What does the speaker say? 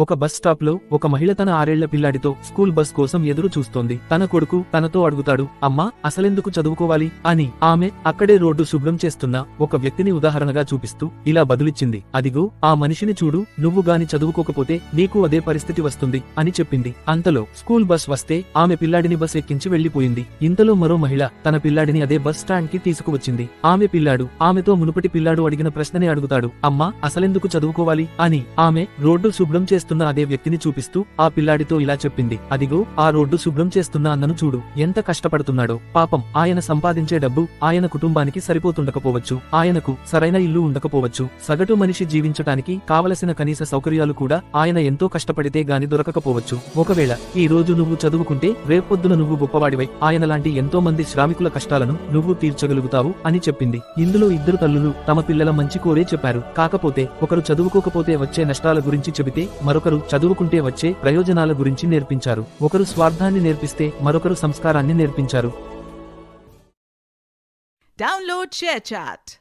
ఒక bus stop లో ఒక మహిళ తన 6 ఏళ్ల పిల్లాడితో స్కూల్ బస్ కోసం ఎదురు చూస్తోంది. తన కొడుకు తనతో అడుగుతాడు, అమ్మా అసలెందుకు చదువుకోవాలి అని. ఆమె అక్కడే రోడ్డు శుభ్రం చేస్తున్న ఒక వ్యక్తిని ఉదాహరణగా చూపిస్తూ ఇలా బదులిచ్చింది, అదిగో ఆ మనిషిని చూడు, నువ్వు గాని చదువుకోకపోతే నీకు అదే పరిస్థితి వస్తుంది అని చెప్పింది. అంతలో స్కూల్ బస్ వస్తే ఆమె పిల్లాడిని బస్ ఎక్కించి వెళ్లిపోయింది. ఇంతలో మరో మహిళ తన పిల్లాడిని అదే బస్ స్టాండ్ కి తీసుకువచ్చింది. ఆమె పిల్లాడు ఆమెతో మునుపటి పిల్లాడు అడిగిన ప్రశ్ననే అడుగుతాడు, అమ్మా అసలెందుకు చదువుకోవాలి అని. ఆమె రోడ్డు శుభ్రం చేస్తున్న అదే వ్యక్తిని చూపిస్తూ ఆ పిల్లాడితో ఇలా చెప్పింది, అదిగో ఆ రోడ్డు శుభ్రం చేస్తున్న అన్నను చూడు, ఎంత కష్టపడుతున్నాడో. పాపం ఆయన సంపాదించే డబ్బు ఆయన కుటుంబానికి సరిపోతుండకపోవచ్చు, ఆయనకు సరైన ఇల్లు ఉండకపోవచ్చు, సగటు మనిషి జీవించటానికి కావలసిన కనీస సౌకర్యాలు కూడా ఆయన ఎంతో కష్టపడితే గాని దొరకకపోవచ్చు. ఒకవేళ ఈ రోజు నువ్వు చదువుకుంటే రేపొద్దున నువ్వు గొప్పవాడివై ఆయన లాంటి ఎంతో మంది శ్రామికుల కష్టాలను నువ్వు తీర్చగలుగుతావు అని చెప్పింది. ఇందులో ఇద్దరు తల్లులు తమ పిల్లల మంచి కోరే చెప్పారు. కాకపోతే ఒకరు చదువుకోకపోతే వచ్చే నష్టాల గురించి చెబితే మరొకరు చదువుకుంటే వచ్చే ప్రయోజనాల గురించి నేర్పించారు. ఒకరు స్వార్థాన్ని నేర్పిస్తే మరొకరు సంస్కారాన్ని నేర్పించారు. Download ShareChat.